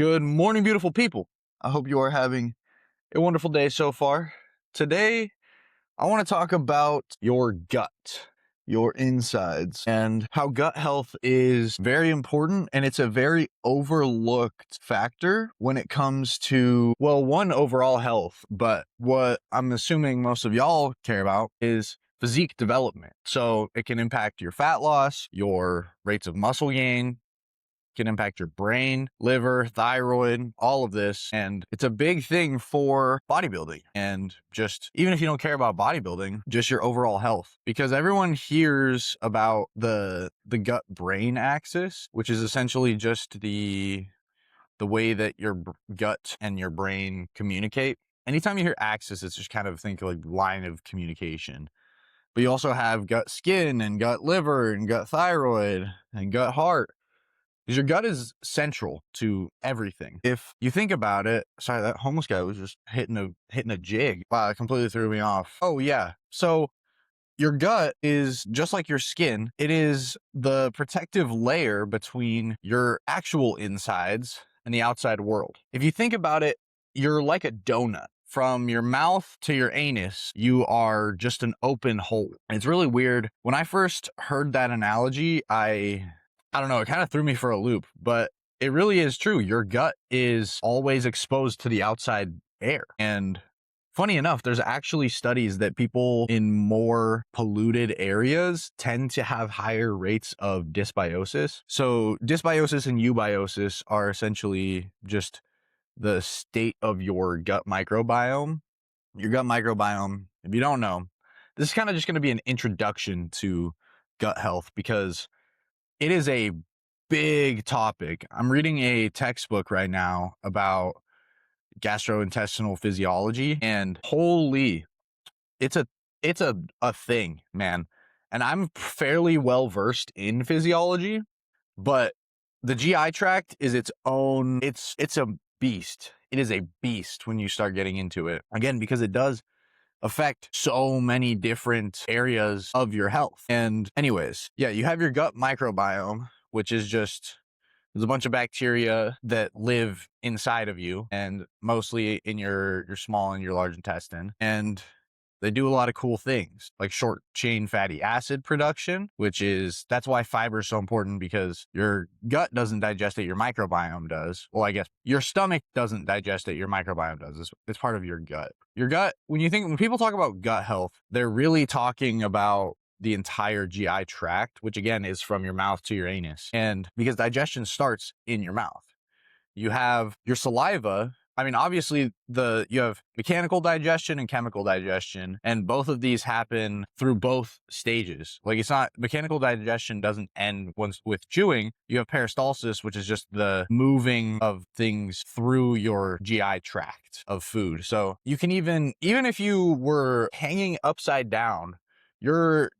Good morning, beautiful people. I hope you are having a wonderful day so far. Today, I want to talk about your gut, your insides, and how gut health is very important. And it's a very overlooked factor when it comes to, well, one, overall health, but what I'm assuming most of y'all care about is physique development. So it can impact your fat loss, your rates of muscle gain, can impact your brain, liver, thyroid, all of this. And it's a big thing for bodybuilding and just, even if you don't care about bodybuilding, just your overall health. Because everyone hears about the gut brain axis, which is essentially just the way that your gut and your brain communicate. Anytime you hear axis, it's just kind of think like line of communication. But you also have gut skin and gut liver and gut thyroid and gut heart. Because your gut is central to everything. If you think about it, sorry, that homeless guy was just hitting a jig. Wow, that completely threw me off. Oh yeah. So your gut is just like your skin. It is the protective layer between your actual insides and the outside world. If you think about it, you're like a donut. From your mouth to your anus, you are just an open hole. And it's really weird. When I first heard that analogy, I don't know, it kind of threw me for a loop, but it really is true. Your gut is always exposed to the outside air. And funny enough, there's actually studies that people in more polluted areas tend to have higher rates of dysbiosis. So dysbiosis and eubiosis are essentially just the state of your gut microbiome. Your gut microbiome, if you don't know, this is kind of just going to be an introduction to gut health because it is a big topic. I'm reading a textbook right now about gastrointestinal physiology, and holy, it's a thing, man. And I'm fairly well versed in physiology, but the GI tract is its own, it's a beast. It is a beast when you start getting into it. Again, because it does affect so many different areas of your health. And anyways, yeah, you have your gut microbiome, which is just, there's a bunch of bacteria that live inside of you and mostly in your small and your large intestine. And they do a lot of cool things like short chain fatty acid production, that's why fiber is so important, because your gut doesn't digest it, your microbiome does. Well, I guess your stomach doesn't digest it, your microbiome does. It's part of your gut. Your gut, when people talk about gut health, they're really talking about the entire GI tract, which again is from your mouth to your anus. And because digestion starts in your mouth, you have your saliva. I mean, obviously you have mechanical digestion and chemical digestion, and both of these happen through both stages. Like, it's not, mechanical digestion doesn't end once with chewing. You have peristalsis, which is just the moving of things through your GI tract of food. So you can even if you were hanging upside down, your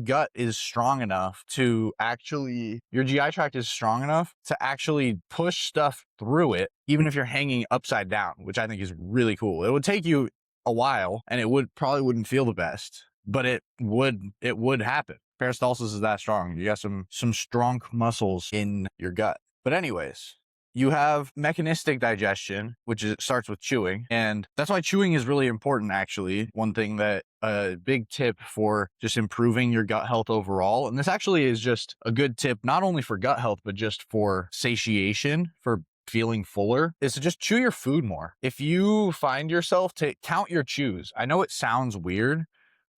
gut is strong enough to actually, your GI tract is strong enough to actually push stuff through it, even if you're hanging upside down, which I think is really cool. It would take you a while and it probably wouldn't feel the best, but it would happen. Peristalsis is that strong. You got some strong muscles in your gut. But anyways, you have mechanistic digestion, which starts with chewing. And that's why chewing is really important, actually. One thing that a big tip for just improving your gut health overall. And this actually is just a good tip, not only for gut health, but just for satiation, for feeling fuller, is to just chew your food more. If you find yourself to count your chews, I know it sounds weird,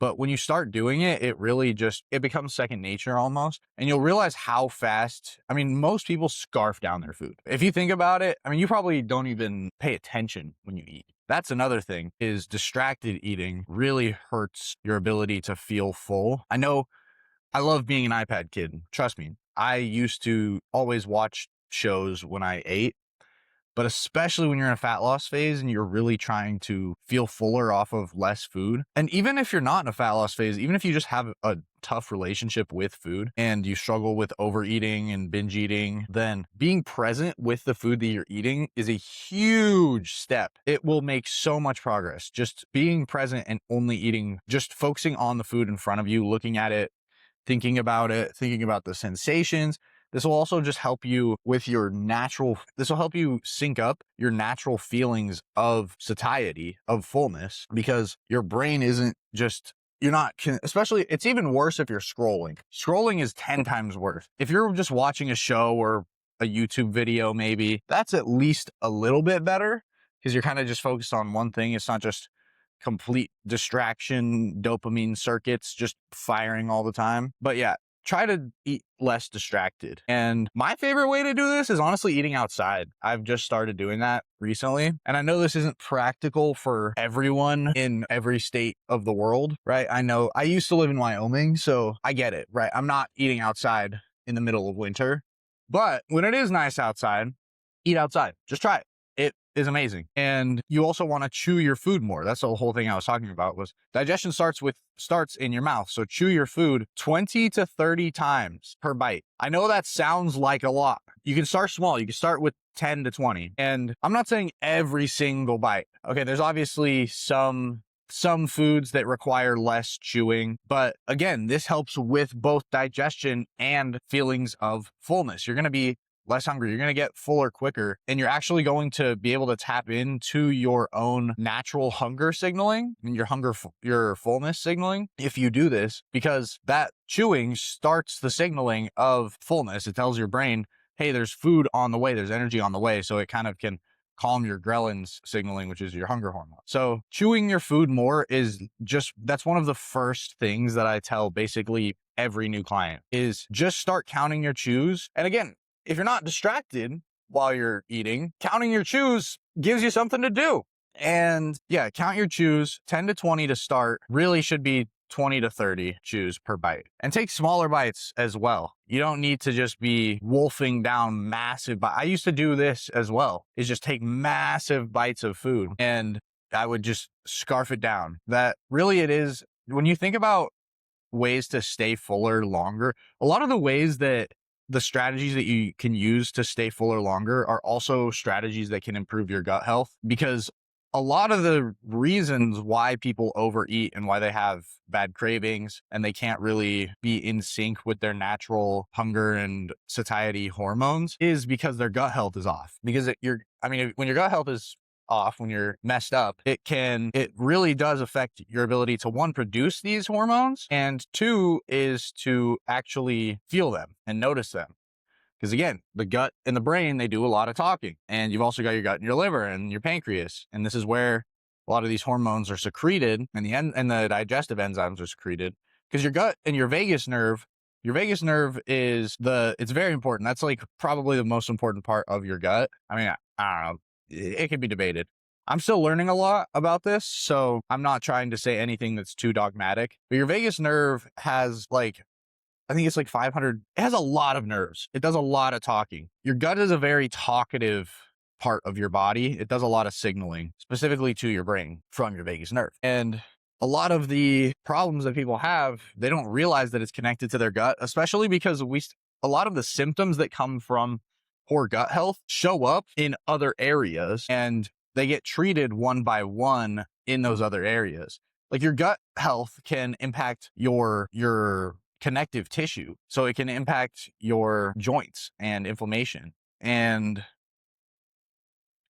but when you start doing it, it becomes second nature almost. And you'll realize how fast, I mean, most people scarf down their food. If you think about it, I mean, you probably don't even pay attention when you eat. That's another thing, is distracted eating really hurts your ability to feel full. I know I love being an iPad kid. Trust me, I used to always watch shows when I ate. But especially when you're in a fat loss phase and you're really trying to feel fuller off of less food. And even if you're not in a fat loss phase, even if you just have a tough relationship with food and you struggle with overeating and binge eating, then being present with the food that you're eating is a huge step. It will make so much progress. Just being present and only eating, just focusing on the food in front of you, looking at it, thinking about the sensations, This will also just help you with your natural, this will help you sync up your natural feelings of satiety, of fullness, because your brain isn't just, you're not, especially, it's even worse if you're scrolling. Scrolling is 10 times worse. If you're just watching a show or a YouTube video, maybe that's at least a little bit better because you're kind of just focused on one thing. It's not just complete distraction, dopamine circuits just firing all the time. But yeah, try to eat less distracted. And my favorite way to do this is honestly eating outside. I've just started doing that recently. And I know this isn't practical for everyone in every state of the world, right? I know I used to live in Wyoming, so I get it, right? I'm not eating outside in the middle of winter. But when it is nice outside, eat outside. Just try it. It is amazing. And you also want to chew your food more. That's the whole thing I was talking about, was digestion starts in your mouth. So chew your food 20 to 30 times per bite. I know that sounds like a lot. You can start small. You can start with 10 to 20. And I'm not saying every single bite. Okay, there's obviously some foods that require less chewing. But again, this helps with both digestion and feelings of fullness. You're going to be less hungry. You're going to get fuller quicker, and you're actually going to be able to tap into your own natural hunger signaling and your fullness signaling if you do this, because that chewing starts the signaling of fullness. It tells your brain, hey, there's food on the way. There's energy on the way. So it kind of can calm your ghrelins signaling, which is your hunger hormone. So chewing your food more that's one of the first things that I tell basically every new client, is just start counting your chews. And again, if you're not distracted while you're eating, counting your chews gives you something to do. And yeah, count your chews, 10 to 20 to start. Really should be 20 to 30 chews per bite. And take smaller bites as well. You don't need to just be wolfing down massive bites. I used to do this as well, is just take massive bites of food and I would just scarf it down. That really it is, when you think about ways to stay fuller longer, a lot of the strategies that you can use to stay fuller longer are also strategies that can improve your gut health, because a lot of the reasons why people overeat and why they have bad cravings and they can't really be in sync with their natural hunger and satiety hormones is because their gut health is off. Because when your gut health is off, when you're messed up, it really does affect your ability to, one, produce these hormones, and two is to actually feel them and notice them. Because again, the gut and the brain, they do a lot of talking, and you've also got your gut and your liver and your pancreas. And this is where a lot of these hormones are secreted, and the digestive enzymes are secreted, because your gut and your vagus nerve is it's very important. That's like probably the most important part of your gut. I mean, I don't know. It can be debated. I'm still learning a lot about this, so I'm not trying to say anything that's too dogmatic. But your vagus nerve has I think it's 500. It has a lot of nerves. It does a lot of talking. Your gut is a very talkative part of your body. It does a lot of signaling, specifically to your brain from your vagus nerve. And a lot of the problems that people have, they don't realize that it's connected to their gut, especially because a lot of the symptoms that come from poor gut health show up in other areas, and they get treated one by one in those other areas. Like your gut health can impact your connective tissue. So it can impact your joints and inflammation. And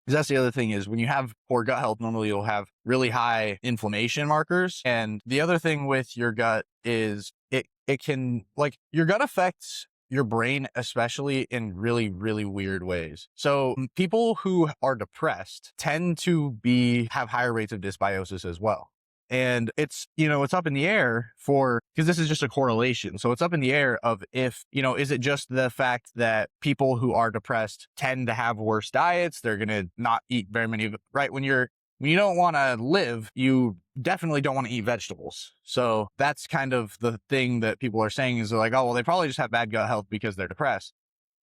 that's the other thing, is when you have poor gut health, normally you'll have really high inflammation markers. And the other thing with your gut is it can, your gut affects your brain, especially in really, really weird ways. So people who are depressed tend to have higher rates of dysbiosis as well. And it's up in the air because this is just a correlation. So it's up in the air of is it just the fact that people who are depressed tend to have worse diets? They're going to not eat very many, right? When you don't want to live, you definitely don't want to eat vegetables. So that's kind of the thing that people are saying, is they're like, oh, well, they probably just have bad gut health because they're depressed.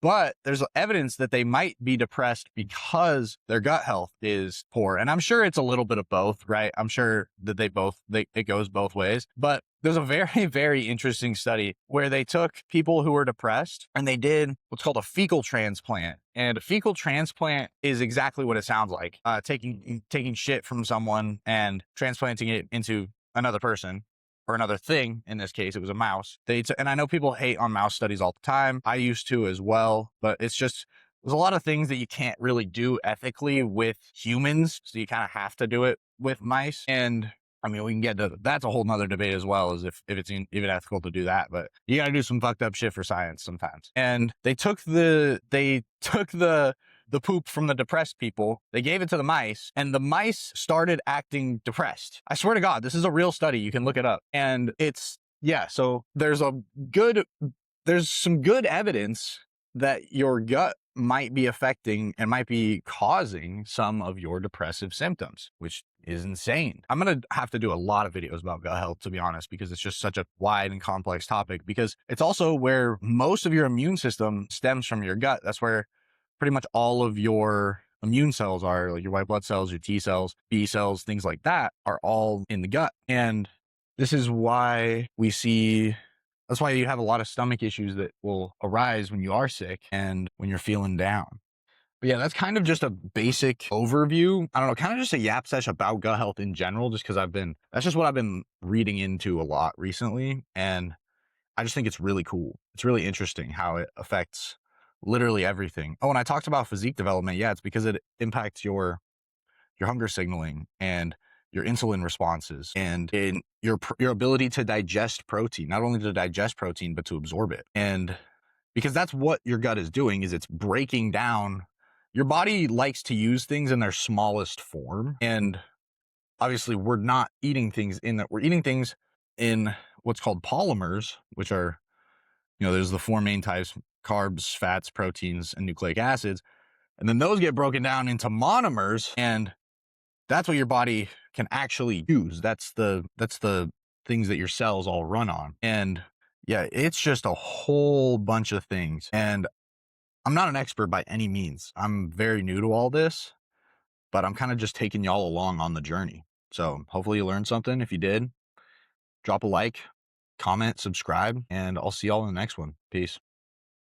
But there's evidence that they might be depressed because their gut health is poor. And I'm sure it's a little bit of both, right? I'm sure that it goes both ways. But there's a very, very interesting study where they took people who were depressed and they did what's called a fecal transplant. And a fecal transplant is exactly what it sounds like, taking shit from someone and transplanting it into another person, or another thing. In this case, it was a mouse. And I know people hate on mouse studies all the time. I used to as well, but it's just, there's a lot of things that you can't really do ethically with humans. So you kind of have to do it with mice. And I mean, we can get to, that's a whole nother debate as well, as if it's even ethical to do that, but you got to do some fucked up shit for science sometimes. And they took the poop from the depressed people, they gave it to the mice, and the mice started acting depressed. I swear to God, this is a real study. You can look it up. And so there's some good evidence that your gut might be affecting and might be causing some of your depressive symptoms, which is insane. I'm going to have to do a lot of videos about gut health, to be honest, because it's just such a wide and complex topic, because it's also where most of your immune system stems from your gut. That's where pretty much all of your immune cells are, like your white blood cells, your T cells, B cells, things like that are all in the gut. And this is why that's why you have a lot of stomach issues that will arise when you are sick and when you're feeling down. But yeah, that's kind of just a basic overview. I don't know, kind of just a yap sesh about gut health in general, just because that's just what I've been reading into a lot recently. And I just think it's really cool. It's really interesting how it affects literally everything. Oh, and I talked about physique development. Yeah, it's because it impacts your hunger signaling and your insulin responses and in your ability to digest protein, not only to digest protein, but to absorb it. And because that's what your gut is doing, is it's breaking down. Your body likes to use things in their smallest form. And obviously we're not eating things we're eating things in what's called polymers, which are, there's the four main types: carbs, fats, proteins, and nucleic acids. And then those get broken down into monomers, and that's what your body can actually use. That's the things that your cells all run on. And yeah, it's just a whole bunch of things. And I'm not an expert by any means. I'm very new to all this, but I'm kind of just taking y'all along on the journey. So hopefully you learned something. If you did, drop a like, comment, subscribe, and I'll see y'all in the next one. Peace.